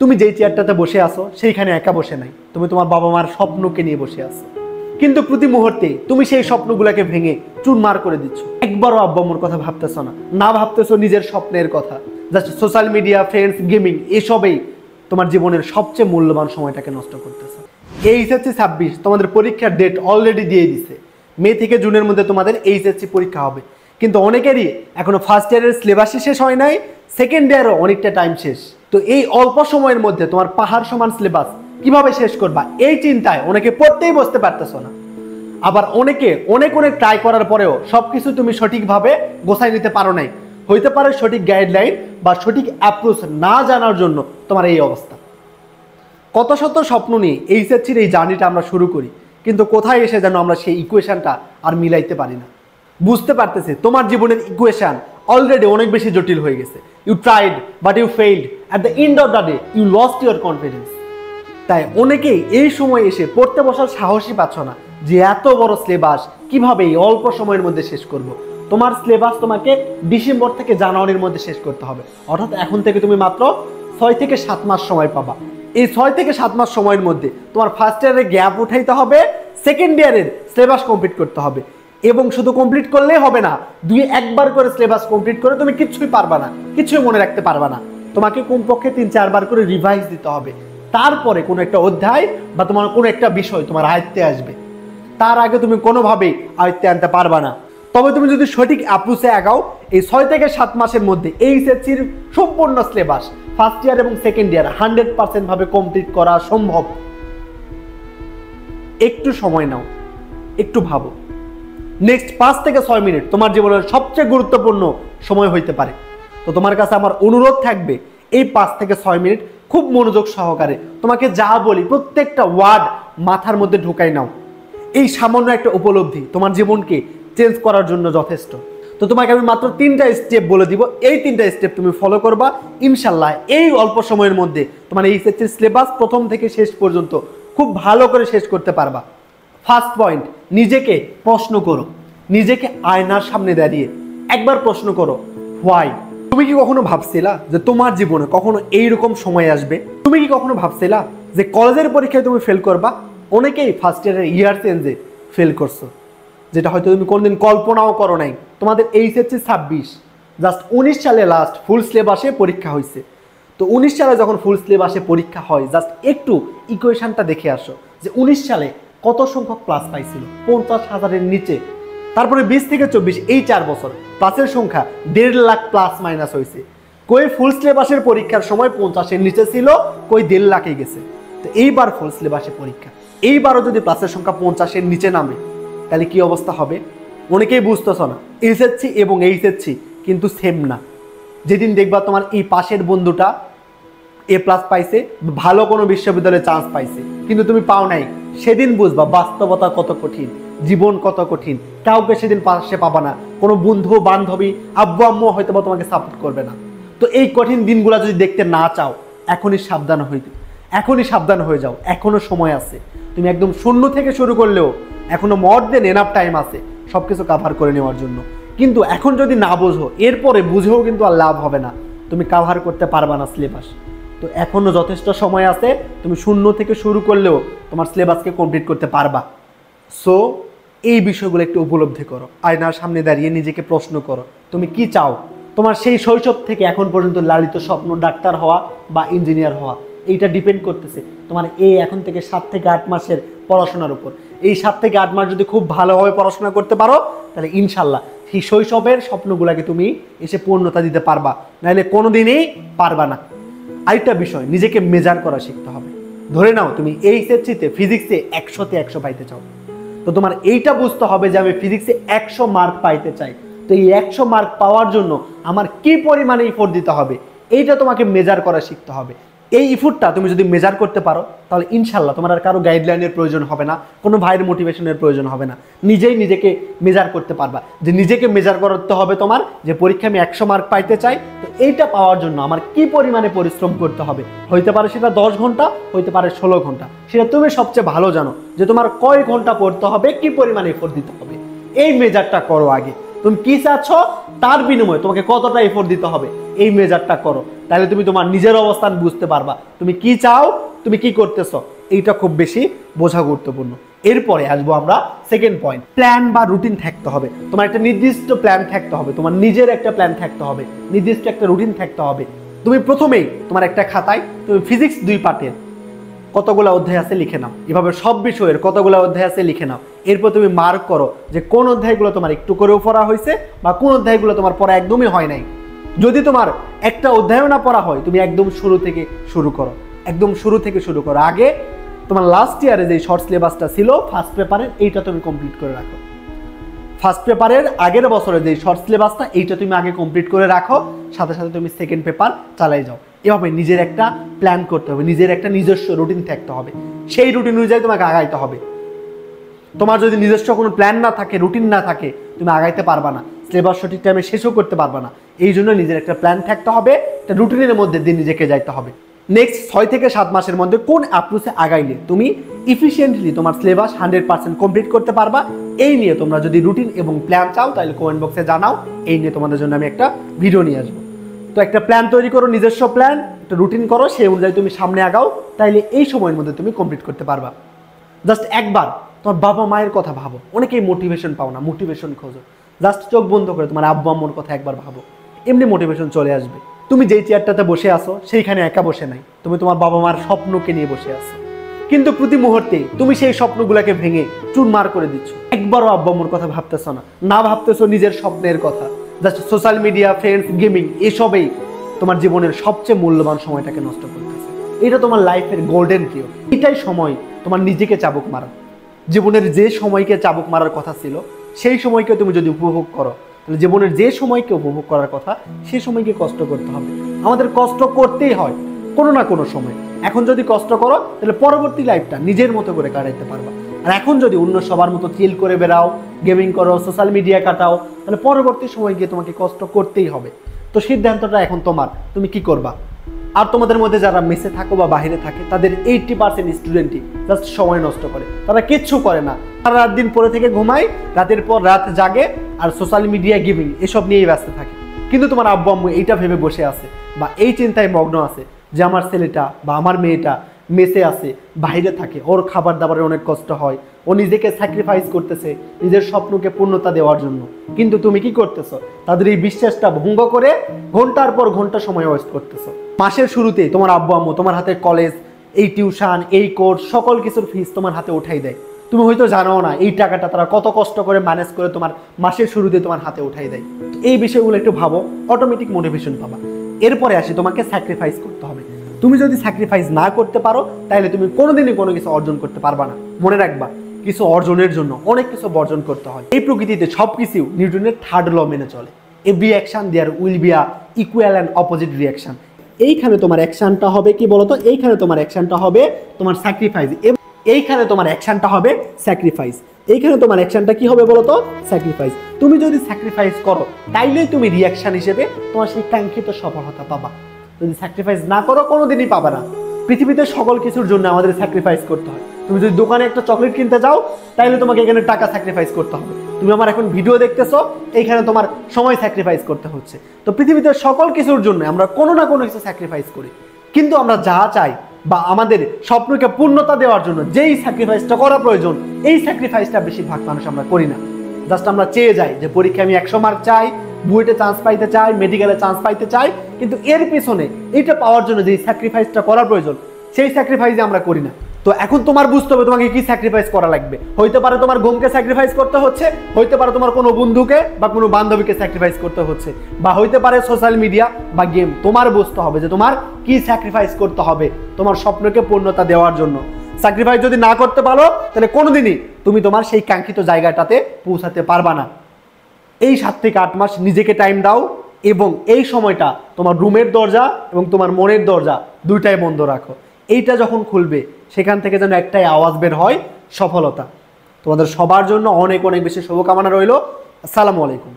তুমি যেই চেয়ারটাতে বসে আসো সেইখানে একা বসে নাই, তুমি তোমার বাবা মার স্বপ্নকে নিয়ে বসে আছো। কিন্তু প্রতি মুহূর্তে তুমি সেই স্বপ্নগুলোকে ভেঙে চুরমার করে দিচ্ছ। একবারও আব্বা আম্মুর কথা ভাবতেছো না, না ভাবতেছো নিজের স্বপ্নের কথা। Just social media, friends, gaming এসবেই তোমার জীবনের সবচেয়ে মূল্যবান সময়টাকে নষ্ট করতেছো। এই এইচএসসি 26 তোমাদের পরীক্ষার ডেট অলরেডি দিয়ে দিছে। মে থেকে জুনের মধ্যে তোমাদের এইচএসসি পরীক্ষা হবে। কিন্তু অনেকেরই এখনো ফার্স্ট ইয়ারের সিলেবাসই শেষ হয় নাই, সেকেন্ড ইয়ারও অনেকটা টাইম শেষ। তো এই অল্প সময়ের মধ্যে তোমার পাহাড় সমান সিলেবাস কিভাবে শেষ করবা, এই চিন্তায় অনেকে পড়তেই বসতে পারতেছো না। আবার অনেকে অনেক ট্রাই করার পরেও সবকিছু তুমি সঠিকভাবে গোছাই নিতে পারো নাই। হইতে পারে সঠিক গাইডলাইন বা সঠিক অ্যাপ্রোচ না জানার জন্য তোমার এই অবস্থা। কত শত স্বপ্ন নিয়ে এইচএসসির এই জার্নিটা আমরা শুরু করি, কিন্তু কোথায় এসে যেন আমরা সেই ইকুয়েশনটা আর মিলাইতে পারি না। বুঝতে পারতেছি তোমার জীবনের ইকুয়েশন অলরেডি অনেক বেশি জটিল হয়ে গেছে। You tried but you failed, at the end of the day you lost your confidence. তাই অনেকেই এই সময় এসে পড়তে বসার সাহসই পাচ্ছ না যে এত বড় সিলেবাস কিভাবে এই অল্প সময়ের মধ্যে শেষ করব। তোমার সিলেবাস তোমাকে ডিসেম্বর থেকে জানুয়ারির মধ্যে শেষ করতে হবে, অর্থাৎ এখন থেকে তুমি মাত্র 6 থেকে 7 মাস সময় পাবা। এই 6 থেকে 7 মাস সময়ের মধ্যে তোমার ফার্স্ট ইয়ারের গ্যাপ উঠাইতে হবে, সেকেন্ড ইয়ারের সিলেবাস কমপ্লিট করতে হবে। এবং শুধু কমপ্লিট করলেই হবে না, একবার করে সিলেবাস কমপ্লিট করে তুমি কিছুই পারবা না, কিছুই মনে রাখতে পারবা না। তোমাকে কমপক্ষে 3-4 বার করে রিভাইজ দিতে হবে। তারপরে কোনো একটা অধ্যায় বা তোমার কোনো একটা বিষয় তোমার আয়ত্তে আসবে। তার আগে তুমি কোনোভাবেই আয়ত্তে আনতে পারবা না। তবে তুমি যদি সঠিক অ্যাপ্রোচে আগাও, এই 6 থেকে 7 মাসের মধ্যে এইচএসসির সম্পূর্ণ সিলেবাস ফার্স্ট ইয়ার এবং সেকেন্ড ইয়ার 100% ভাবে কমপ্লিট করা সম্ভব। একটু সময় নাও, একটু ভাবো। নেক্সট 5 থেকে 6 মিনিট তোমার জীবনের সবচেয়ে গুরুত্বপূর্ণ সময় হইতে পারে। তো তোমার কাছে আমার অনুরোধ থাকবে, এই 5 থেকে 6 মিনিট খুব মনোযোগ সহকারে তোমাকে যা বলি প্রত্যেকটা ওয়ার্ড মাথার মধ্যে ঢুকাই নাও। এই সামান্য একটা উপলব্ধি তোমার জীবনকে চেঞ্জ করার জন্য যথেষ্ট। তো তোমাকে আমি মাত্র 3টা স্টেপ বলে দিব, এই 3টা স্টেপ তুমি ফলো করবা। ইনশাল্লাহ এই অল্প সময়ের মধ্যে তোমার এই এইচএসসি সিলেবাস প্রথম থেকে শেষ পর্যন্ত খুব ভালো করে শেষ করতে পারবা। ফার্স্ট পয়েন্ট, নিজেকে প্রশ্ন করো। নিজেকে আয়নার সামনে দাঁড়িয়ে একবার প্রশ্ন করো, হোয়াই। তুমি কি কখনো ভাবছিলা যে তোমার জীবনে কখনো এইরকম সময় আসবে? তুমি কি কখনো ভাবছিলা যে কলেজের পরীক্ষায় তুমি ফেল করবা? অনেকেই ফার্স্ট ইয়ারের ইয়ার চেঞ্জে ফেল করছো, যেটা হয়তো তুমি কোনোদিন কল্পনাও করো নাই। তোমাদের এইচএসসি 26 জাস্ট 19 সালে লাস্ট ফুল সিলেবাসে পরীক্ষা হয়েছে। তো 19 সালে যখন ফুল সিলেবাসে পরীক্ষা হয়, জাস্ট একটু ইকুয়েশনটা দেখে আসো যে 19 সালে কত সংখ্যক প্লাস পাইছিল, 50,000-এর নিচে। তারপরে 20 থেকে 24 এই 4 বছর প্লাসের সংখ্যা 1.5 লাখ প্লাস মাইনাস হয়েছে। কই ফুল সিলেবাসের পরীক্ষার সময় 50-এর নিচে ছিল, কই 1.5 লাখে গেছে। তো এইবার ফুল সিলেবাসে পরীক্ষা, এইবারও যদি প্লাসের সংখ্যা 50-এর নিচে নামে তাহলে কি অবস্থা হবে? অনেকেই বুঝতেছ না, এসএসসি এবং এইচএসসি কিন্তু সেম না। যেদিন দেখবা তোমার এই পাশের বন্ধুটা এ প্লাস পাইছে, ভালো কোনো বিশ্ববিদ্যালয়ে চান্স পাইছে, কিন্তু তুমি পাও নাই, সেদিন বুঝবা বাস্তবতা কত কঠিন, জীবন কত কঠিন। কাউকে সেদিন পাশে পাবা না, কোনো বন্ধু বান্ধবী আব্বু আম্মু হয়তো বা তোমাকে সাপোর্ট করবে না। তো এই কঠিন দিনগুলো যদি দেখতে না চাও, এখনই সাবধান হয়ে যাও। এখনো সময় আছে। তুমি একদম শূন্য থেকে শুরু করলেও এখনো মোর দেন এনাফ টাইম আছে সবকিছু কাভার করে নেওয়ার জন্য। কিন্তু এখন যদি না বোঝো, এরপরে বুঝেও কিন্তু আর লাভ হবে না, তুমি কাভার করতে পারবা না সিলেবাস। তো এখনো যথেষ্ট সময় আছে, তুমি শূন্য থেকে শুরু করলেও তোমার সিলেবাসকে কমপ্লিট করতে পারবা। সো এই বিষয়গুলো একটু উপলব্ধি করো। আয়নার সামনে দাঁড়িয়ে নিজেকে প্রশ্ন করো, তুমি কি চাও? তোমার সেই শৈশব থেকে এখন পর্যন্ত লালিত স্বপ্ন ডাক্তার হওয়া বা ইঞ্জিনিয়ার হওয়া, এইটা ডিপেন্ড করতেছে তোমার এই এখন থেকে 7 থেকে 8 মাসের পড়াশোনার উপর। এই 7 থেকে 8 মাস যদি খুব ভালোভাবে পড়াশোনা করতে পারো, তাহলে ইনশাল্লাহ সেই শৈশবের স্বপ্নগুলোকে তুমি এসে পূর্ণতা দিতে পারবা, নাহলে কোনোদিনই পারবা না। আরেকটা বিষয়, নিজেকে মেজার করা শিখতে হবে। ধরে নাও তুমি এইচএসসিতে ফিজিক্সে 100-তে 100 পাইতে চাও, তো তোমার এইটা বুঝতে হবে যে আমি ফিজিক্সে 100 মার্ক পাইতে চাই। তো এই 100 মার্ক পাওয়ার জন্য আমার কি পরিমাণে ইফোর্ট দিতে হবে, এইটা তোমাকে মেজার করা শিখতে হবে। এই ইফোর্টটা তুমি যদি মেজার করতে পারো, তাহলে ইনশাল্লাহ তোমার আর কারো গাইডলাইনের প্রয়োজন হবে না, কোনো ভাইয়ের মোটিভেশনের প্রয়োজন হবে না। নিজেই নিজেকে মেজার করতে পারবা, যে নিজেকে মেজার করতে হবে তোমার যে পরীক্ষা আমি 100 মার্ক পাইতে চাই, তো এইটা পাওয়ার জন্য আমার কি পরিমাণে পরিশ্রম করতে হবে। হইতে পারে সেটা 10 ঘন্টা, হইতে পারে 16 ঘন্টা, সেটা তুমি সবচেয়ে ভালো জানো যে তোমার কয় ঘন্টা পড়তে হবে, কি পরিমাণে এফোর্ট দিতে হবে। এই মেজারটা করো আগে, তুমি কি চাচ্ছ তার বিনিময়ে তোমাকে কতটা এফোর্ট দিতে হবে এই মেজারটা করো, তাহলে তুমি তোমার নিজের অবস্থান বুঝতে পারবা তুমি কি চাও, তুমি কি করতেছো। এইটা খুব বেশি বোঝা গুরুত্বপূর্ণ। এরপরে আসবো আমরা সেকেন্ড পয়েন্ট, প্ল্যান বা রুটিন থাকতে হবে। তোমার একটা নির্দিষ্ট প্ল্যান থাকতে হবে, তোমার নিজের একটা প্ল্যান থাকতে হবে, নির্দিষ্ট একটা রুটিন থাকতে হবে। তুমি প্রথমেই তোমার একটা খাতায় তুমি ফিজিক্স 2 পার্টের কতগুলো অধ্যায় আছে লিখে নাও, এভাবে সব বিষয়ের কতগুলো অধ্যায় আছে লিখে নাও। এরপর তুমি মার্ক করো যে কোন অধ্যায়গুলো তোমার একটু করেও পড়া হয়েছে বা কোন অধ্যায়গুলো তোমার পড়া একদমই হয় নাই। যদি তোমার একটা অধ্যায়ও না পড়া হয়, তুমি একদম শুরু থেকে শুরু করো, একদম শুরু থেকে শুরু করো। আগে তোমার লাস্ট ইয়ারে যে শর্ট সিলেবাসটা ছিল ফার্স্ট পেপারের, এইটা তুমি কমপ্লিট করে রাখো। ফার্স্ট পেপারের আগের বছরে যে শর্ট সিলেবাসটা, এইটা তুমি আগে কমপ্লিট করে রাখো, সাথে সাথে তুমি সেকেন্ড পেপার চালাই যাও। এভাবে নিজের একটা প্ল্যান করতে হবে, নিজের একটা নিজস্ব রুটিন থাকতে হবে, সেই রুটিন অনুযায়ী তোমাকে আগাইতে হবে। তোমার যদি নিজস্ব কোনো প্ল্যান না থাকে, রুটিন না থাকে, তুমি আগাইতে পারবা না, সিলেবাস সঠিক টাইমে শেষও করতে পারবা না। এই জন্য নিজের একটা প্ল্যান থাকতে হবে, একটা রুটিনের মধ্যে দিয়ে নিজেকে যাইতে হবে। নেক্সট 6 থেকে 7 মাসের মধ্যে কোন অ্যাপ্রোচে আগাইলে তুমি ইফিসিয়েন্টলি তোমার সিলেবাস 100% কমপ্লিট করতে পারবা, এই নিয়ে তোমরা যদি রুটিন এবং প্ল্যান চাও তাহলে কমেন্ট বক্সে জানাও, এই নিয়ে তোমাদের জন্য আমি একটা ভিডিও নিয়ে আসবো। তো একটা প্ল্যান তৈরি করো, নিজস্ব প্ল্যান, একটা রুটিন করো, সেই অনুযায়ী তুমি সামনে আগাও, তাইলে এই সময়ের মধ্যে তুমি কমপ্লিট করতে পারবা। জাস্ট একবার তোমার বাবা মায়ের কথা ভাবো, অনেকেই মোটিভেশন পাও না, মোটিভেশন খোঁজো। জাস্ট চোখ বন্ধ করে তোমার আব্বু আম্মুর কথা একবার ভাবো, এমনি মোটিভেশন চলে আসবে। তুমি যেই চেয়ারটাতে বসে আসো সেইখানে একা বসে নাই, তুমি তোমার বাবা মার স্বপ্নকে নিয়ে বসে আছো, কিন্তু প্রতি মুহূর্তে তুমি সেই স্বপ্নগুলোকে ভেঙে চুরমার করে দিচ্ছ। একবারও আব্বু আম্মুর কথা ভাবতেছো না, না ভাবতেছো নিজের স্বপ্নের কথা। Just social media, friends, gaming, এসবেই তোমার জীবনের সবচেয়ে মূল্যবান সময়টাকে নষ্ট করতেছে। এটা তোমার লাইফের গোল্ডেন পিরিয়ড, এটাই সময় তোমার নিজেকে চাবুক মারা। জীবনের যে সময়কে চাবুক মারার কথা ছিল, সেই সময়কে তুমি যদি উপভোগ করো, তাহলে জীবনের যে সময়কে উপভোগ করার কথা, সেই সময়কে কষ্ট করতে হবে। আমাদের কষ্ট করতেই হয় কোনো না কোনো সময়। এখন যদি কষ্ট করো তাহলে পরবর্তী লাইফটা নিজের মতো করে কাটাইতে পারবা। আর এখন যদি অন্য সবার মতো চিল করে বেড়াও, গেমিং করো, সোশ্যাল মিডিয়া কাটাও, তাহলে পরবর্তী সময় গিয়ে তোমাকে কষ্ট করতেই হবে। তো সিদ্ধান্তটা এখন তোমার, তুমি কি করবা। আর তোমাদের মধ্যে যারা মেসে থাকো বা বাইরে থাকে, তাদের 80% স্টুডেন্টই জাস্ট সময় নষ্ট করে, তারা কিচ্ছু করে না। তারা রাত দিন পরে থেকে ঘুমায়, রাতের পর রাত জাগে, আর সোশ্যাল মিডিয়া, গেমিং এসব নিয়েই ব্যস্ত থাকে। কিন্তু তোমার আব্বু আম্মু এইটা ভেবে বসে আছে বা এই চিন্তায় মগ্ন আছে যে আমার ছেলেটা বা আমার মেয়েটা মেসে আছে, বাইরে থাকে, ওর খাবার দাবারের অনেক কষ্ট হয়, ও নিজেকে স্যাক্রিফাইস করতেছে নিজের স্বপ্নকে পূর্ণতা দেওয়ার জন্য। কিন্তু তুমি কি করতেছো, তাদের এই বিশ্বাসটা ভঙ্গ করে ঘন্টার পর ঘন্টা সময় ওয়েস্ট করতেছো। মাসের শুরুতে তোমার আব্বু আম্মু তোমার হাতে কলেজ, এই টিউশন, এই কোর্স, সকল কিছুর ফিস তোমার হাতে উঠাই দেয়। তুমি হয়তো জানো না এই টাকাটা তারা কত কষ্ট করে ম্যানেজ করে তোমার মাসের শুরুতে তোমার হাতে উঠাই দেয়। এই বিষয়গুলো একটু ভাবো, অটোমেটিক মোটিভেশন পাবা। এরপরে আসি তোমাকে স্যাক্রিফাইস করতে হবে। তুমি যদি স্যাক্রিফাইস না করতে পারো, তাহলে তুমি কোনোদিনই কোনো কিছু অর্জন করতে পারবা না। মনে রাখবা, কিছু অর্জনের জন্য অনেক কিছু বর্জন করতে হয়। এই প্রকৃতিতে সবকিছু নিউটনের 3rd ল মেনে চলে। Every action there will be a equal and opposite reaction. এইখানে তোমার অ্যাকশনটা হবে কি বলতো, এইখানে তোমার অ্যাকশনটা হবে তোমার স্যাক্রিফাইস, এইখানে তোমার অ্যাকশনটা হবে স্যাক্রিফাইস, এইখানে তোমার অ্যাকশনটা কি হবে বলতো, স্যাক্রিফাইস। তুমি যদি স্যাক্রিফাইস করো, তাইলেই তুমি রিয়াকশন হিসেবে তোমার সেই কাঙ্ক্ষিত সফলতা পাবা। যদি স্যাক্রিফাইস না করো, কোনোদিনই পাবে না। পৃথিবীতে সকল কিছুর জন্য আমাদের স্যাক্রিফাইস করতে হয়। তুমি যদি দোকানে একটা চকলেট কিনতে যাও, তাইলে তোমাকে এখানে টাকা স্যাক্রিফাইস করতে হবে। তুমি আমার এখন ভিডিও দেখতেছো, এইখানে তোমার সময় স্যাক্রিফাইস করতে হচ্ছে। তো পৃথিবীতে সকল কিছুর জন্য আমরা কোনো না কোনো কিছু স্যাক্রিফাইস করি, কিন্তু আমরা যা চাই বা আমাদের স্বপ্নকে পূর্ণতা দেওয়ার জন্য যেই স্যাক্রিফাইসটা করা প্রয়োজন, এই স্যাক্রিফাইসটা বেশিরভাগ মানুষ আমরা করি না। জাস্ট আমরা চেয়ে যাই যে পরীক্ষায় আমি 100 মার্ক চাই, বুয়েটে চান্স পাইতে চাই, মেডিকেলে চান্স পাইতে চাই, কিন্তু এর পিছনে এইটা পাওয়ার জন্য যে স্যাক্রিফাইসটা করা প্রয়োজন, সেই স্যাক্রিফাইস আমরা করি না। তো এখন তোমার বুঝতে হবে তোমাকে কি স্যাক্রিফাইস করা লাগবে। হইতে পারে তোমার ঘুমকে স্যাক্রিফাইস করতে হচ্ছে, হইতে পারে তোমার কোনো বন্ধুকে বা কোনো বান্ধবীকে স্যাক্রিফাইস করতে হচ্ছে, বা হইতে পারে সোশ্যাল মিডিয়া বা গেম। তোমার বুঝতে হবে যে তোমার কি স্যাক্রিফাইস করতে হবে তোমার স্বপ্নকে পূর্ণতা দেওয়ার জন্য। স্যাক্রিফাইস যদি না করতে পারো, তাহলে কোনোদিনই তুমি তোমার সেই কাঙ্ক্ষিত জায়গাটাতে পৌঁছাতে পারবা না। এই 7 থেকে 8 মাস নিজেকে টাইম দাও, এবং এই সময়টা তোমার রুমের দরজা এবং তোমার মনের দরজা দুইটাই বন্ধ রাখো। এইটা যখন খুলবে, সেখান থেকে যেন একটাই আওয়াজ বের হয়, সফলতা। তোমাদের সবার জন্য অনেক অনেক বেশি শুভকামনা রইল। আসসালামু আলাইকুম।